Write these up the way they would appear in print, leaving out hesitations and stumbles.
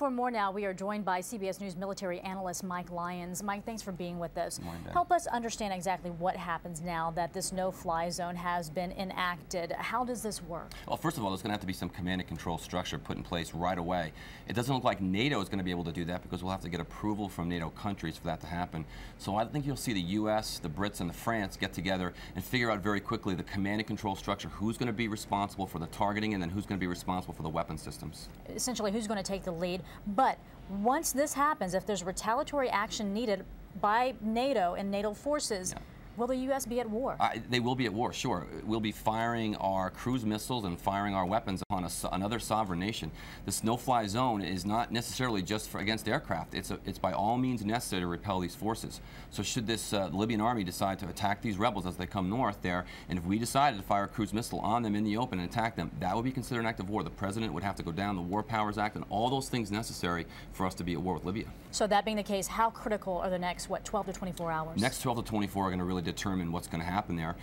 For more now, we are joined by CBS News Military Analyst Mike Lyons. Mike, thanks for being with us. Help us understand exactly what happens now that this no-fly zone has been enacted. How does this work? Well, first of all, there's going to have to be some command and control structure put in place right away. It doesn't look like NATO is going to be able to do that because we'll have to get approval from NATO countries for that to happen. So I think you'll see the U.S., the Brits, and the France get together and figure out very quickly the command and control structure, who's going to be responsible for the targeting and then who's going to be responsible for the weapon systems. Essentially, who's going to take the lead. But once this happens, if there's retaliatory action needed by NATO and NATO forces, will the U.S. be at war? They will be at war, sure. We'll be firing our cruise missiles and firing our weapons upon another sovereign nation. This no-fly zone is not necessarily just against aircraft. It's by all means necessary to repel these forces. So should this Libyan army decide to attack these rebels as they come north there, and if we decided to fire a cruise missile on them in the open and attack them, that would be considered an act of war. The president would have to go down the War Powers Act and all those things necessary for us to be at war with Libya. So that being the case, how critical are the next, 12 to 24 hours? Next 12 to 24 are going to really determine what's going to happen there.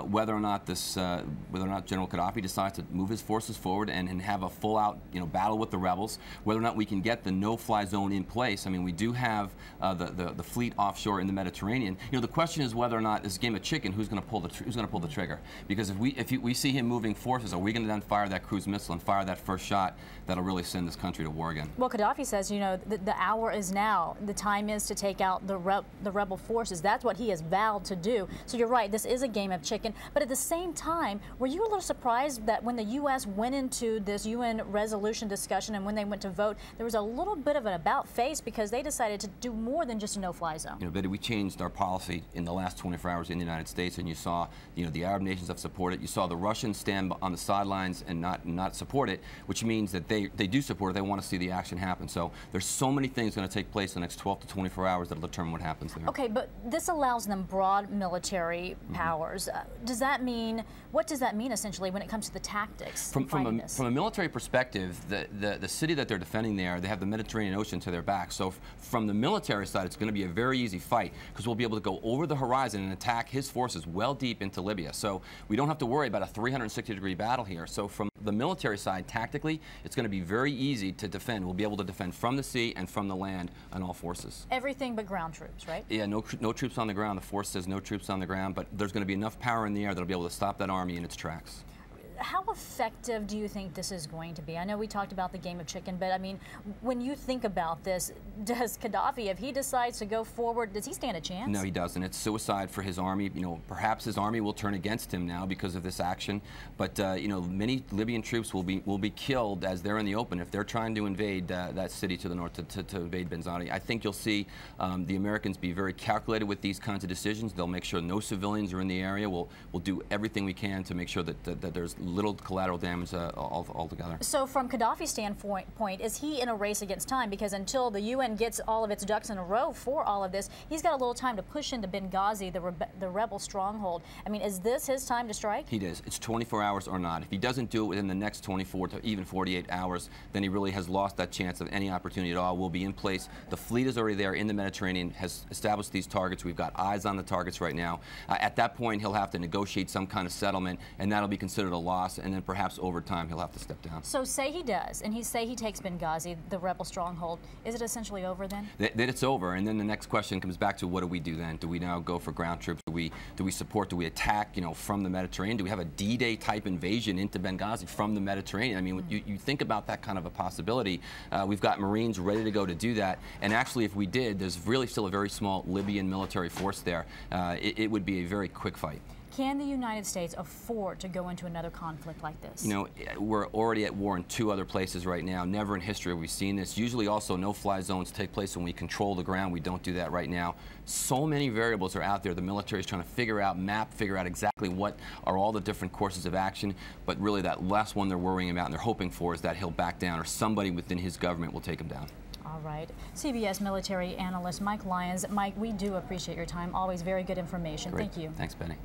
Whether or not General Gaddafi decides to move his forces forward and have a full-out battle with the rebels, whether or not we can get the no-fly zone in place. I mean, we do have the fleet offshore in the Mediterranean. The question is whether or not this game of chicken, who's going to pull the trigger? Because if we see him moving forces, are we going to then fire that cruise missile and fire that first shot that'll really send this country to war again? Well, Gaddafi says, the hour is now. The time is to take out the rebel forces. That's what he has vowed to do. So you're right, this is a game of chicken. But at the same time, were you a little surprised that when the U.S. went into this UN resolution discussion and when they went to vote, there was a little bit of an about-face because they decided to do more than just a no-fly zone? Betty, we changed our policy in the last 24 hours in the United States, and you saw, the Arab nations have supported it. You saw the Russians stand on the sidelines and not support it, which means that they do support it. They want to see the action happen. So there's so many things going to take place in the next 12 to 24 hours that will determine what happens there. Okay, but this allows them broad military powers. What does that mean essentially when it comes to the tactics? From a military perspective, the city that they're defending there, they have the Mediterranean Ocean to their back. So from the military side, it's going to be a very easy fight because we'll be able to go over the horizon and attack his forces well deep into Libya. So we don't have to worry about a 360-degree battle here. So from the military side, tactically, it's going to be very easy to defend. We'll be able to defend from the sea and from the land on all forces. Everything but ground troops, right? Yeah, no troops on the ground. The force says no troops on the ground, but there's going to be enough power in the air that'll be able to stop that army in its tracks. How effective do you think this is going to be? I know we talked about the game of chicken, but I mean, when you think about this, does Gaddafi, if he decides to go forward, does he stand a chance? No, he doesn't. It's suicide for his army. Perhaps his army will turn against him now because of this action. But many Libyan troops will be killed as they're in the open if they're trying to invade that city to the north to invade Benghazi. I think you'll see the Americans be very calculated with these kinds of decisions. They'll make sure no civilians are in the area. We'll do everything we can to make sure that there's little collateral damage altogether. So from Gaddafi's standpoint, is he in a race against time? Because until the UN gets all of its ducks in a row for all of this, he's got a little time to push into Benghazi, the rebel stronghold. I mean, is this his time to strike? He does. It's 24 hours or not. If he doesn't do it within the next 24 to even 48 hours, then he really has lost that chance of any opportunity at all. We'll be in place. The fleet is already there in the Mediterranean, has established these targets. We've got eyes on the targets right now. At that point, he'll have to negotiate some kind of settlement, and that'll be considered a loss. And then perhaps over time he'll have to step down. So say he does, and say he takes Benghazi, the rebel stronghold. Is it essentially over then? Then it's over, and then the next question comes back to what do we do then? Do we now go for ground troops? Do we support? Do we attack? From the Mediterranean? Do we have a D-Day type invasion into Benghazi from the Mediterranean? I mean, you think about that kind of a possibility. We've got Marines ready to go to do that, and actually, if we did, there's really still a very small Libyan military force there. It would be a very quick fight. Can the United States afford to go into another conflict like this? We're already at war in 2 other places right now. Never in history have we seen this. Usually also no-fly zones take place when we control the ground. We don't do that right now. So many variables are out there. The military is trying to figure out exactly what are all the different courses of action. But really that last one they're worrying about and they're hoping for is that he'll back down or somebody within his government will take him down. All right. CBS military analyst Mike Lyons. Mike, we do appreciate your time. Always very good information. Great. Thank you. Thanks, Benny.